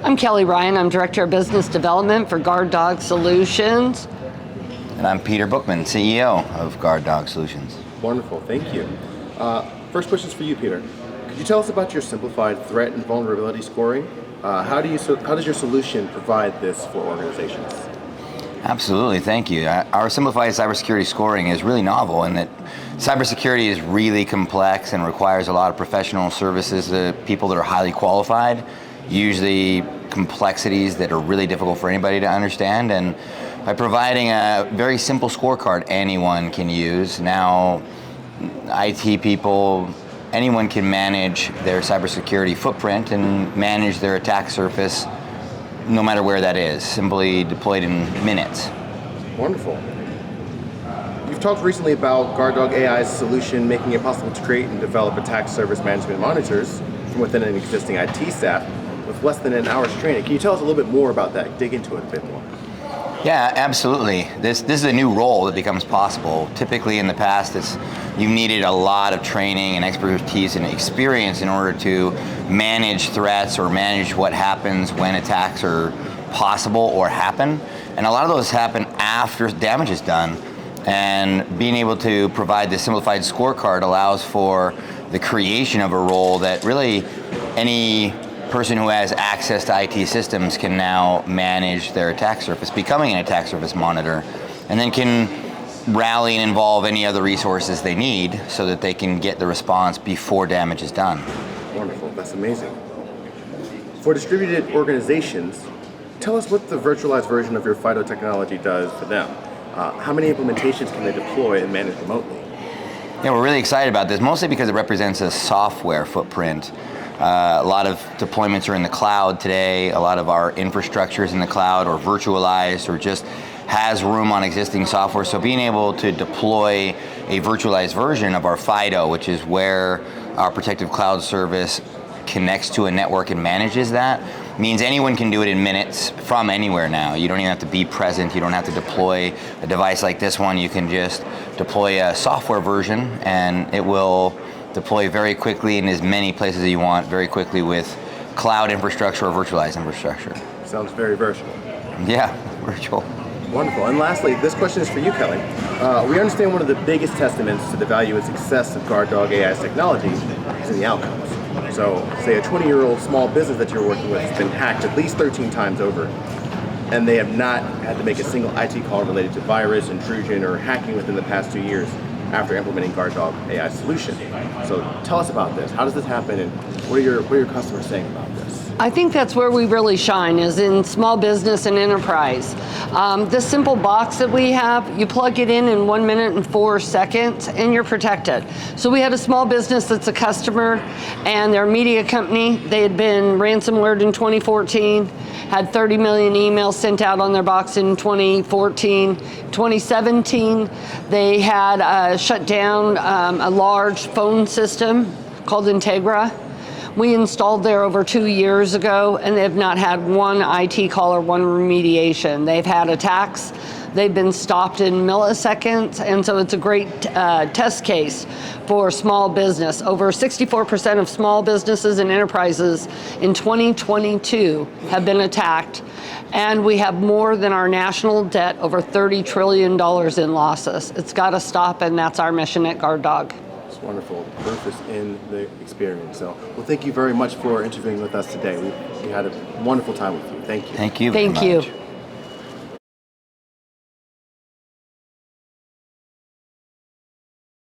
I'm Kelly Ryan. I'm Director of Business Development for Guard Dog Solutions. And I'm Peter Bookman, CEO of Guard Dog Solutions. Wonderful, thank you. First question is for you, Peter. Could you tell us about your simplified threat and vulnerability scoring? How does your solution provide this for organizations? Absolutely, thank you. Our simplified cybersecurity scoring is really novel in that cybersecurity is really complex and requires a lot of professional services to people that are highly qualified, usually complexities that are really difficult for anybody to understand. And by providing a very simple scorecard anyone can use, now IT people, anyone can manage their cybersecurity footprint and manage their attack surface no matter where that is, simply deployed in minutes. Wonderful. You've talked recently about GuardDog AI's solution making it possible to create and develop attack surface management monitors from within an existing IT staff with less than an hour's training. Can you tell us a little bit more about that? Dig into it a bit more. Yeah, absolutely. This is a new role that becomes possible. Typically in the past, you needed a lot of training and expertise and experience in order to manage threats or manage what happens when attacks are possible or happen. And a lot of those happen after damage is done. And being able to provide this simplified scorecard allows for the creation of a role that really any person who has access to IT systems can now manage their attack surface, becoming an attack surface monitor, and then can rally and involve any other resources they need so that they can get the response before damage is done. Wonderful, that's amazing. For distributed organizations, tell us what the virtualized version of your FIDO technology does for them. How many implementations can they deploy and manage remotely? Yeah, we're really excited about this, mostly because it represents a software footprint. A lot of deployments are in the cloud today. A lot of our infrastructure is in the cloud or virtualized or just has room on existing software. So being able to deploy a virtualized version of our FIDO, which is where our protective cloud service connects to a network and manages that, means anyone can do it in minutes from anywhere now. You don't even have to be present. You don't have to deploy a device like this one. You can just deploy a software version and it will deploy very quickly in as many places as you want, very quickly with cloud infrastructure or virtualized infrastructure. Sounds very versatile. Yeah, virtual. Wonderful. And lastly, this question is for you, Kelly. We understand one of the biggest testaments to the value and success of GuardDog AI's technology is in the outcomes. So, say a 20-year-old small business that you're working with has been hacked at least 13 times over, and they have not had to make a single IT call related to virus, intrusion, or hacking within the past 2 years after implementing GuardDog AI solution. So tell us about this. How does this happen, and what are your customers saying about this? I think that's where we really shine, is in small business and enterprise. This simple box that we have, you plug it in 1 minute and 4 seconds, and you're protected. So we had a small business that's a customer, and they're a media company. They had been ransomwared in 2014, had 30 million emails sent out on their box in 2014. 2017, they had shut down a large phone system called Integra. We installed there over 2 years ago, and they have not had one IT call or one remediation. They've had attacks. They've been stopped in milliseconds, and so it's a great test case for small business. Over 64% of small businesses and enterprises in 2022 have been attacked, and we have more than our national debt, over $30 trillion in losses. It's got to stop, and that's our mission at Guard Dog. It's wonderful. Proof is in the experience. So, well, thank you very much for interviewing with us today. We had a wonderful time with you. Thank you. Thank you very much. Thank you.